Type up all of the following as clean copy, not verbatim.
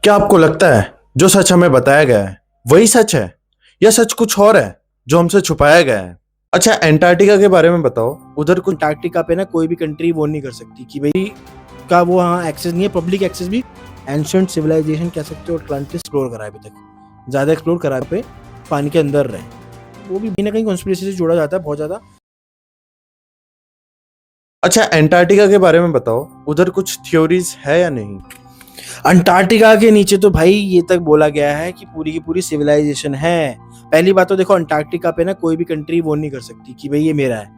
क्या आपको लगता है जो सच हमें बताया गया है वही सच है या सच कुछ और है जो हमसे छुपाया गया है? अच्छा, एंटार्क्टिका के बारे में बताओ। उधर कुछ अंटार्कटिका पे ना कोई भी कंट्री वो नहीं कर सकती कि भाई का वो वहाँ एक्सेस नहीं है, पब्लिक एक्सेस भी। एंशिएंट सिविलाइजेशन कह सकते हो, अटलांटिस एक्सप्लोर करा है अभी तक, ज़्यादा एक्सप्लोर करा है पे पानी के अंदर रहे, वो भी कहीं ना कहीं कॉन्स्पिरेसी से जोड़ा जाता है बहुत ज़्यादा। अच्छा, एंटार्क्टिका के बारे में बताओ। उधर कुछ थ्योरीज है या नहीं? अंटार्कटिका के नीचे तो भाई ये तक बोला गया है कि पूरी की पूरी सिविलाइजेशन है। पहली बात तो देखो, अंटार्कटिका पे ना कोई भी कंट्री वो नहीं कर सकती कि भाई ये मेरा है,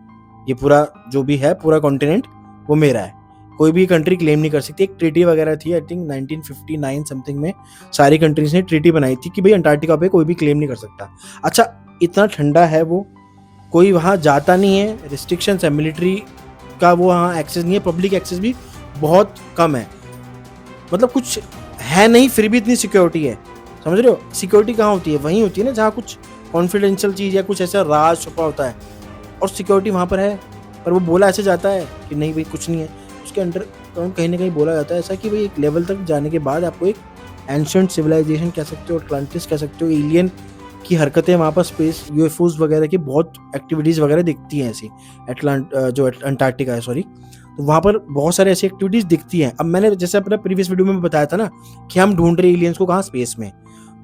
ये पूरा जो भी है पूरा कॉन्टिनेंट वो मेरा है। कोई भी कंट्री क्लेम नहीं कर सकती। एक ट्रीटी वगैरह थी, आई थिंक 1959 समथिंग में सारी कंट्रीज ने ट्रीटी बनाई थी कि भाई अंटार्कटिका पे कोई भी क्लेम नहीं कर सकता। अच्छा, इतना ठंडा है वो, कोई वहाँ जाता नहीं है, रिस्ट्रिक्शंस है, मिलिट्री का वो वहाँ एक्सेस नहीं है, पब्लिक एक्सेस भी बहुत कम है। मतलब कुछ है नहीं, फिर भी इतनी सिक्योरिटी है। समझ रहे हो? सिक्योरिटी कहाँ होती है? वहीं होती है ना जहाँ कुछ कॉन्फिडेंशियल चीज़ या कुछ ऐसा राज छुपा होता है, और सिक्योरिटी वहाँ पर है। पर वो बोला ऐसे जाता है कि नहीं भाई कुछ नहीं है, उसके अंडर कहीं ना कहीं बोला जाता है ऐसा कि भाई एक लेवल तक जाने के बाद आपको एक एंशिएंट सिविलाइजेशन कह सकते हो, अटलांटिस कह सकते हो, एलियन की हरकतें वहाँ पर, स्पेस यूएफओज वगैरह की बहुत एक्टिविटीज़ वगैरह दिखती हैं ऐसी। जो अंटार्कटिका है, सॉरी, तो वहाँ पर बहुत सारी ऐसी एक्टिविटीज़ दिखती हैं। अब मैंने जैसे अपने प्रीवियस वीडियो में बताया था ना कि हम ढूंढ रहे एलियंस को कहाँ, स्पेस में।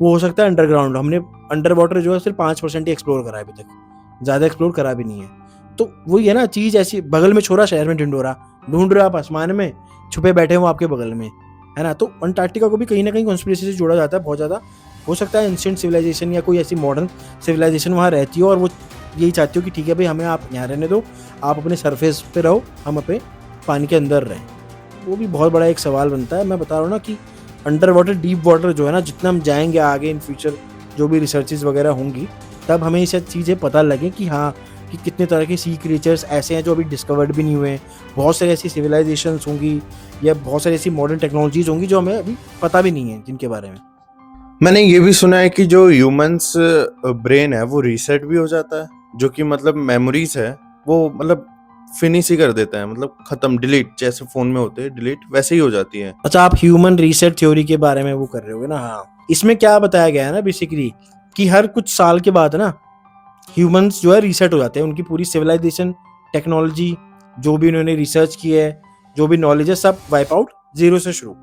वो हो सकता है अंडरग्राउंड, हमने अंडर वाटर जो है सिर्फ 5% ही एक्सप्लोर करा है अभी तक, ज़्यादा एक्सप्लोर करा भी नहीं है। तो वही है ना चीज़ ऐसी, बगल में छोरा शहर में ढिंडोरा, ढूंढ रहे हो आप आसमान में, छुपे बैठे हो आपके बगल में, है ना। तो अंटार्कटिका को भी कहीं ना कहीं कॉन्स्पिरेसी से जोड़ा जाता है बहुत ज़्यादा। हो सकता है एंशिएंट सिविलाइजेशन या कोई ऐसी मॉडर्न सिविलाइजेशन वहाँ रहती हो और वो यही चाहती हो कि ठीक है भाई हमें आप यहाँ रहने दो, आप अपने सरफेस पे रहो, हम अपने पानी के अंदर रहें। वो भी बहुत बड़ा एक सवाल बनता है। मैं बता रहा हूँ ना कि अंडर वाटर, डीप वाटर जो है ना, जितना हम जाएंगे आगे इन फ्यूचर, जो भी रिसर्चेज वगैरह होंगी, तब हमें ये सब चीज़ें पता लगे कि हाँ, कि कितने तरह के सी क्रिएचर्स ऐसे हैं जो अभी डिस्कवर्ड भी नहीं हुए हैं। बहुत सारी ऐसी सिविलाइजेशंस होंगी या बहुत सारी ऐसी मॉडर्न टेक्नोलॉजीज होंगी जो हमें अभी पता भी नहीं है, जिनके बारे में। मैंने ये भी सुना है कि जो ह्यूमंस ब्रेन है वो रीसेट भी हो जाता है, जो कि मतलब मेमोरीज है वो मतलब फिनिश ही कर देता है, मतलब खत्म, डिलीट, जैसे फोन में होते हैं डिलीट, वैसे ही हो जाती है। अच्छा, आप ह्यूमन रीसेट थ्योरी के बारे में वो कर रहे होगे ना? हाँ, इसमें क्या बताया गया है ना बेसिकली कि हर कुछ साल के बाद ना ह्यूमंस जो है रीसेट हो जाते हैं, उनकी पूरी सिविलाइजेशन, टेक्नोलॉजी, जो भी उन्होंने रिसर्च की है, जो भी नॉलेज है, सब वाइप आउट, जीरो से शुरू।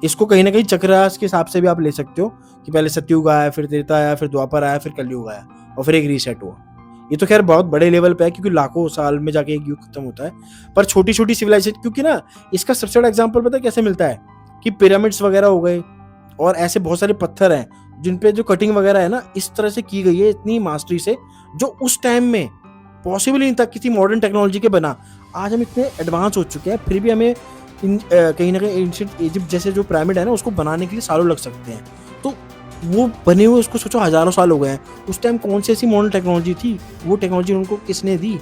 इसको कहीं ना कहीं चक्ररास के हिसाब से भी आप ले सकते हो कि पहले सतयुग आया, फिर त्रेता आया, फिर द्वापर आया, फिर कलयुग आया, और फिर एक रीसेट हुआ। ये तो खैर बहुत बड़े लेवल पे है क्योंकि लाखों साल में जाके एक युग खत्म होता है। पर छोटी छोटी सिविलाइजेशन, क्योंकि ना इसका सबसे बड़ा एग्जाम्पल पता है कैसे मिलता है कि पिरामिड्स वगैरह हो गए, और ऐसे बहुत सारे पत्थर हैं जिन पे जो कटिंग वगैरह है ना, इस तरह से की गई है इतनी मास्टरी से, जो उस टाइम में पॉसिबल नहीं था किसी मॉडर्न टेक्नोलॉजी के बना। आज हम इतने एडवांस हो चुके हैं, फिर भी हमें कहीं ना कहीं एंशिएंट इजिप्ट जैसे जो पिरामिड है ना, उसको बनाने के लिए सालों लग सकते हैं। तो वो बने हुए उसको सोचो हजारों साल हो गए हैं। उस टाइम कौन सी ऐसी मॉडर्न टेक्नोलॉजी थी, वो टेक्नोलॉजी उनको किसने दी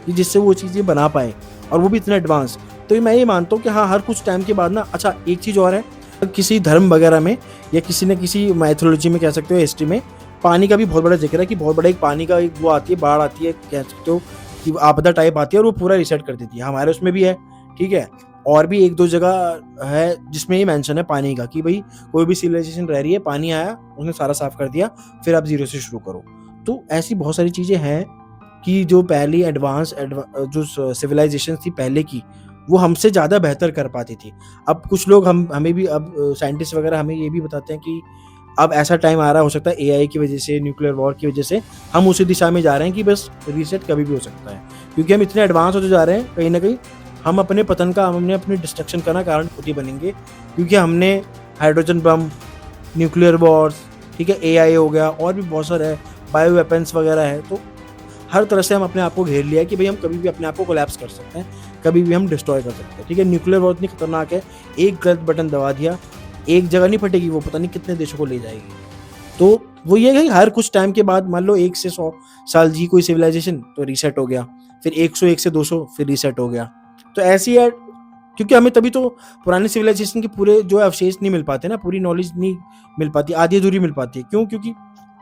कि जिससे वो चीज़ें बना पाए, और वो भी इतना एडवांस। तो मैं ये मानता हूँ कि हाँ, हर कुछ टाइम के बाद ना, अच्छा एक चीज़ और है, किसी धर्म वगैरह में या किसी न किसी मैथोलॉजी में कह सकते हो, हिस्ट्री में पानी का भी बहुत बड़ा जिक्र है कि बहुत बड़ा एक पानी का एक वो आती है, बाढ़ आती है, कह सकते हो कि आपदा टाइप आती है, और वो पूरा रिसेट कर देती है। हमारे उसमें भी है, ठीक है। और भी एक दो जगह है जिसमें ये मेंशन है पानी का कि भाई कोई भी सिविलाइजेशन रह रही है, पानी आया, उसने सारा साफ कर दिया, फिर आप जीरो से शुरू करो। तो ऐसी बहुत सारी चीज़ें हैं कि जो पहली एडवांस जो सिविलाइजेशन थी पहले की, वो हमसे ज़्यादा बेहतर कर पाती थी। अब कुछ लोग हमें भी, अब साइंटिस्ट वगैरह हमें ये भी बताते हैं कि अब ऐसा टाइम आ रहा हो सकता है एआई की वजह से, न्यूक्लियर वॉर की वजह से, हम उसी दिशा में जा रहे हैं कि बस रीसेट कभी भी हो सकता है, क्योंकि हम इतने एडवांस होते जा रहे हैं। कहीं ना कहीं हम अपने पतन का, हमने अपनी डिस्ट्रक्शन का ना कारण खुद ही बनेंगे, क्योंकि हमने हाइड्रोजन बम, न्यूक्लियर वॉर्स, ठीक है, एआई हो गया, और भी बहुत सारे है, बायो वेपन्स वगैरह है। तो हर तरह से हम अपने आप को घेर लिया है कि भाई हम कभी भी अपने आप को कोलैप्स कर सकते हैं, कभी भी हम डिस्ट्रॉय कर सकते हैं, ठीक है। न्यूक्लियर वॉर इतनी खतरनाक है, एक गलत बटन दबा दिया, एक जगह नहीं फटेगी, वो पता नहीं कितने देशों को ले जाएगी। तो वो ये है कि हर कुछ टाइम के बाद, मान लो 1 से 100 साल जी कोई सिविलाइजेशन, तो रीसेट हो गया, फिर 101 से 200, फिर रीसेट हो गया। तो ऐसी है, क्योंकि हमें तभी तो पुरानी सिविलाइजेशन के पूरे जो अवशेष नहीं मिल पाते ना, पूरी नॉलेज नहीं मिल पाती, आधी अधूरी मिल पाती है। क्यों? क्योंकि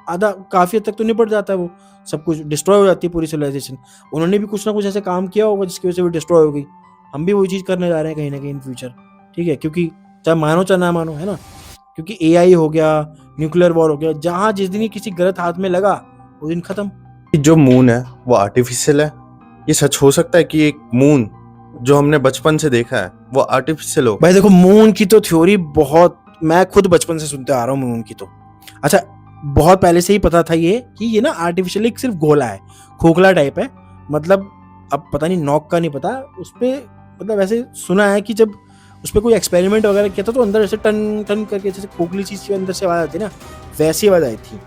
आधा काफ़ी हद तक तो निपट जाता है, वो सब कुछ डिस्ट्रॉय हो जाती है पूरी सिविलाइजेशन। उन्होंने भी कुछ ना कुछ ऐसे काम किया होगा जिसकी वजह से वो डिस्ट्रॉय हो गई। हम भी वही चीज़ करने जा रहे हैं कहीं ना कहीं इन फ्यूचर, ठीक है, क्योंकि चाहे मानो चाहे ना मानो, है ना, क्योंकि एआई हो गया, न्यूक्लियर वॉर हो गया, जहां जिस दिन ये किसी गलत हाथ में लगा वो दिन खत्म। कि जो मून है वो आर्टिफिशियल है? ये सच हो सकता है कि एक मून जो हमने बचपन से देखा है वो आर्टिफिशियल हो? भाई देखो, मून की तो थ्योरी बहुत, मैं खुद बचपन से सुनते आ रहा हूँ मून की तो। अच्छा, बहुत पहले से ही पता था ये कि ये ना आर्टिफिशियल एक सिर्फ गोला है, खोखला टाइप है। मतलब अब पता नहीं, नॉक का नहीं पता उस पे, मतलब ऐसे सुना है कि जब उस पर कोई एक्सपेरिमेंट वगैरह किया था तो अंदर ऐसे टन टन करके जैसे खोखली चीज की अंदर से आवाज आती है ना, वैसी आवाज आई थी।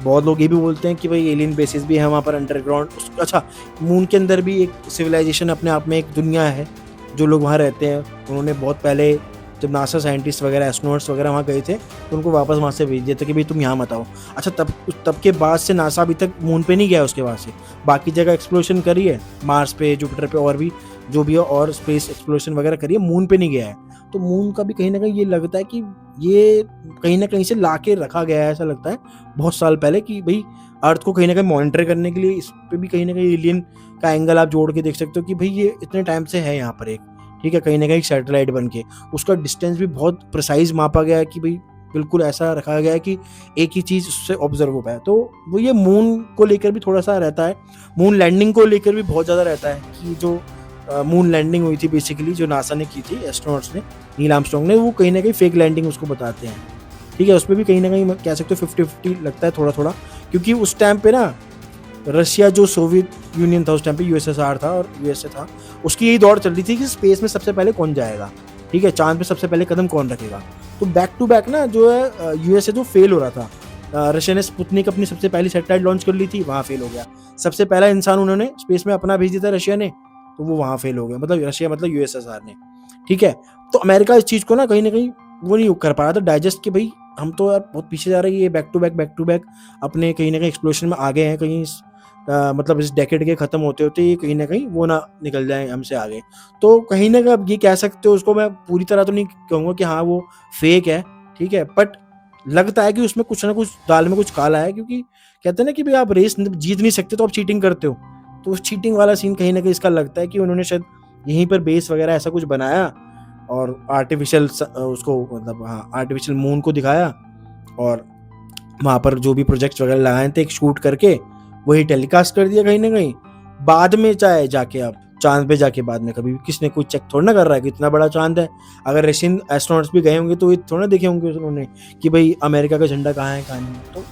बहुत लोग ये भी बोलते हैं कि भाई एलियन बेसिस भी है वहाँ पर अंडरग्राउंड। अच्छा, मून के अंदर भी एक सिविलाइजेशन अपने आप में एक दुनिया है, जो लोग वहाँ रहते हैं। उन्होंने बहुत पहले जब नासा साइंटिस्ट वगैरह एस्ट्रोनॉट्स वगैरह वहाँ गए थे तो उनको वापस वहाँ से भेज दिया था कि भाई तुम यहाँ मत आओ। अच्छा, तब के बाद से नासा अभी तक मून पे नहीं गया, उसके बाद से बाकी जगह एक्सप्लोरेशन करी है, मार्स पे, जुपिटर पे, और भी जो भी है, और स्पेस एक्सप्लोरेशन वगैरह करी है, मून पे नहीं गया है। तो मून का भी कहीं ना कहीं ये लगता है कि ये कहीं ना कहीं से ला के रखा गया है, ऐसा लगता है बहुत साल पहले, कि भाई अर्थ को कहीं ना कहीं मॉनिटर करने के लिए इस पे भी कहीं ना कहीं एलियन का एंगल आप जोड़ के देख सकते हो कि भाई ये इतने टाइम से है यहाँ पर एक, ठीक है, कहीं ना कहीं सैटेलाइट बन के। उसका डिस्टेंस भी बहुत प्रिसाइज मापा गया है कि भाई बिल्कुल ऐसा रखा गया है कि एक ही चीज़ उससे ऑब्जर्व हो पाए। तो वो ये मून को लेकर भी थोड़ा सा रहता है, मून लैंडिंग को लेकर भी बहुत ज़्यादा रहता है कि जो मून लैंडिंग हुई थी बेसिकली, जो नासा ने की थी, एस्ट्रोनॉट्स ने, नील आर्मस्ट्रांग ने, वो कहीं ना कहीं फेक लैंडिंग उसको बताते हैं। ठीक है, उस पर भी कहीं ना कहीं कह सकते हो 50-50 लगता है थोड़ा थोड़ा, क्योंकि उस टाइम पे ना रशिया जो सोवियत यूनियन था उस टाइम पे, यूएसएसआर था और यूएसए था, उसकी यही दौड़ चल रही थी कि स्पेस में सबसे पहले कौन जाएगा, ठीक है, चांद पे सबसे पहले कदम कौन रखेगा। तो बैक टू बैक ना जो है यूएसए जो फेल हो रहा था, रशिया ने स्पुतनिक अपनी सबसे पहली सैटेलाइट लॉन्च कर ली थी, वहाँ फेल हो गया। सबसे पहला इंसान उन्होंने स्पेस में अपना भेज दिया था रशिया ने, तो वो वहाँ फेल हो गया, मतलब रशिया मतलब यूएसएसआर ने। ठीक है, तो अमेरिका इस चीज़ को ना कहीं वो नहीं कर पा रहा था डाइजेस्ट, कि भाई हम तो यार बहुत पीछे जा रहे हैं, ये बैक टू बैक अपने कहीं ना कहीं एक्सप्लोरेशन में आगे हैं, कहीं मतलब इस डेकेड के खत्म होते होते ये कहीं ना कहीं वो ना निकल जाए हमसे आगे। तो कहीं ना कहीं अब ये कह सकते हो, उसको मैं पूरी तरह तो नहीं कहूँगा कि हाँ वो फेक है, ठीक है, बट लगता है कि उसमें कुछ ना कुछ दाल में कुछ काला है, क्योंकि कहते हैं ना कि भाई आप रेस जीत नहीं सकते तो आप चीटिंग करते हो। तो उस चीटिंग वाला सीन कहीं ना कहीं इसका लगता है कि उन्होंने शायद यहीं पर बेस वगैरह ऐसा कुछ बनाया और आर्टिफिशियल उसको, मतलब हाँ, आर्टिफिशियल मून को दिखाया और वहाँ पर जो भी प्रोजेक्ट्स वगैरह लगाए थे एक शूट करके वही टेलीकास्ट कर दिया कहीं ना कहीं। बाद में चाहे जाके आप चांद पे जाके बाद में कभी किसने कोई चेक थोड़ा ना कर रहा है कि इतना बड़ा चांद है। अगर रशियन एस्ट्रोनॉट्स भी गए होंगे तो ये थोड़ा ना देखे होंगे उन्होंने कि भाई अमेरिका का झंडा कहाँ है कहाँ नहीं। तो